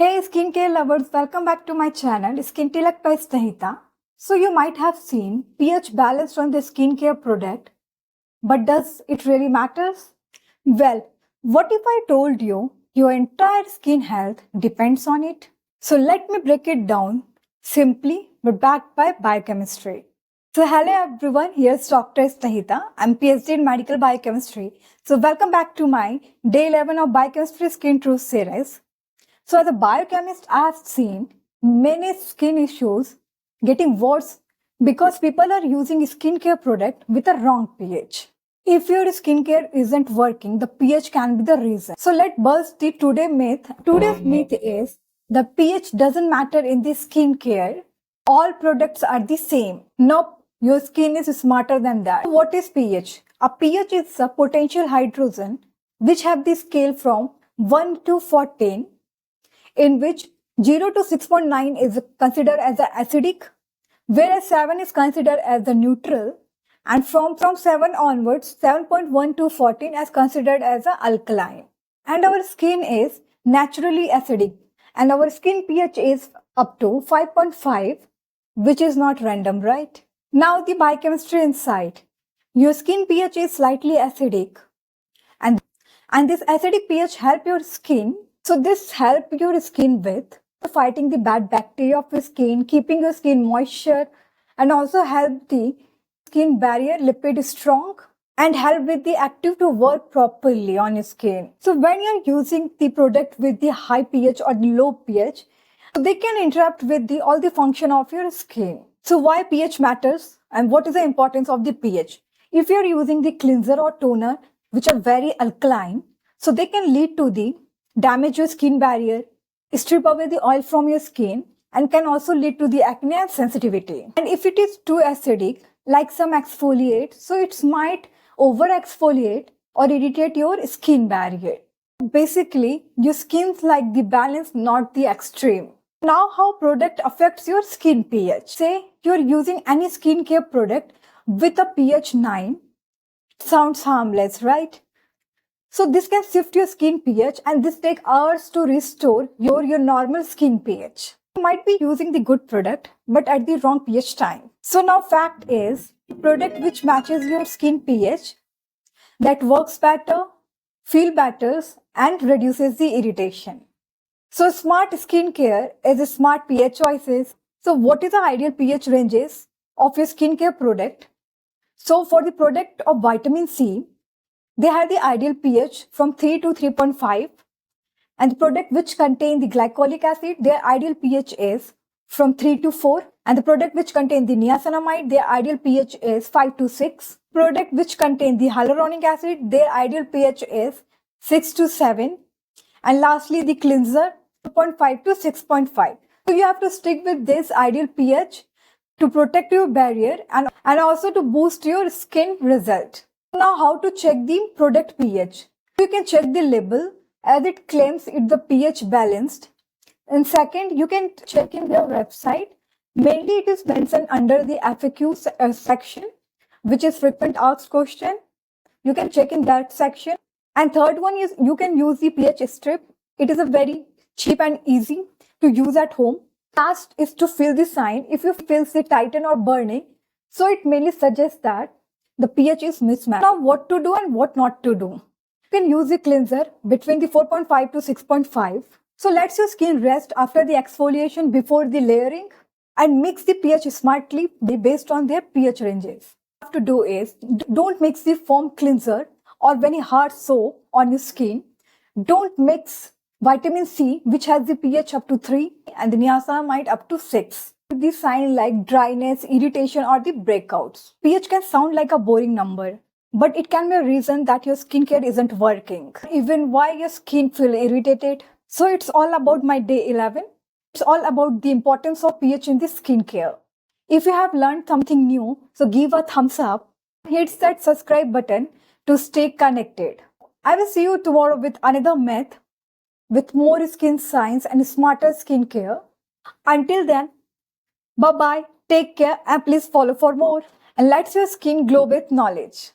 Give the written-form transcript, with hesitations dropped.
Hey skincare lovers, welcome back to my channel Skintellect by Snehita. So you might have seen pH balanced on the skincare product, but does it really matters? Well, what if I told you your entire skin health depends on it? So let me break it down simply but backed by biochemistry. So hello everyone, here's Dr. Snehita. I'm PhD in medical biochemistry. So welcome back to my day 11 of Biochemistry Skin Truth Series. So as a biochemist, I have seen many skin issues getting worse because people are using skincare product with a wrong pH. If your skincare isn't working, the pH can be the reason. So let's bust the today's myth. Today's myth is the pH doesn't matter in the skincare. All products are the same. Nope, your skin is smarter than that. What is pH? A pH is a potential hydrogen which have the scale from 1 to 14, in which 0 to 6.9 is considered as a acidic, whereas 7 is considered as a neutral, and from 7 onwards, 7.1 to 14 is considered as a alkaline. And our skin is naturally acidic, and our skin pH is up to 5.5, which is not random, right? Now the biochemistry insight. Your skin pH is slightly acidic, and this acidic pH help your skin. So this help your skin with fighting the bad bacteria of your skin, keeping your skin moisture, and also help the skin barrier lipid strong and help with the active to work properly on your skin. So when you're using the product with the high pH or the low pH, they can interrupt with all the function of your skin. So why pH matters and what is the importance of the pH? If you're using the cleanser or toner which are very alkaline, so they can lead to the damage your skin barrier, strip away the oil from your skin, and can also lead to the acne and sensitivity. And if it is too acidic, like some exfoliate, so it might over exfoliate or irritate your skin barrier. Basically, your skin's like the balance, not the extreme. Now, how product affects your skin pH? Say you're using any skincare product with a pH 9. Sounds harmless, right? So this can shift your skin pH, and this takes hours to restore your normal skin pH. You might be using the good product, but at the wrong pH time. So now fact is, product which matches your skin pH, that works better, feel better, and reduces the irritation. So smart skincare is a smart pH choices. So what is the ideal pH ranges of your skincare product? So for the product of vitamin C, they have the ideal pH from 3 to 3.5, and the product which contain the glycolic acid, their ideal pH is from 3 to 4, and the product which contain the niacinamide, their ideal pH is 5 to 6. Product which contain the hyaluronic acid, their ideal pH is 6 to 7, and lastly the cleanser 2.5 to 6.5. So you have to stick with this ideal pH to protect your barrier and also to boost your skin result. Now how to check the product pH? You can check the label as it claims it's the pH balanced. And second, you can check in their website. Mainly it is mentioned under the FAQ section, which is frequent asked question. You can check in that section. And third one is you can use the pH strip. It is a very cheap and easy to use at home. Last is to feel the sign. If you feel the tighten or burning, so it mainly suggests that the pH is mismatched. Now what to do and what not to do? You can use the cleanser between the 4.5 to 6.5. So let your skin rest after the exfoliation before the layering, and mix the pH smartly based on their pH ranges. What you have to do is, don't mix the foam cleanser or very hard soap on your skin. Don't mix vitamin C, which has the pH up to 3, and the niacinamide up to 6. The sign like dryness, irritation, or the breakouts. pH can sound like a boring number, but it can be a reason that your skincare isn't working. Even why your skin feel irritated. So it's all about my day 11. It's all about the importance of pH in the skincare. If you have learned something new, so give a thumbs up. Hit that subscribe button to stay connected. I will see you tomorrow with another myth, with more skin science and smarter skincare. Until then, bye-bye, take care, and please follow for more. And let your skin glow with knowledge.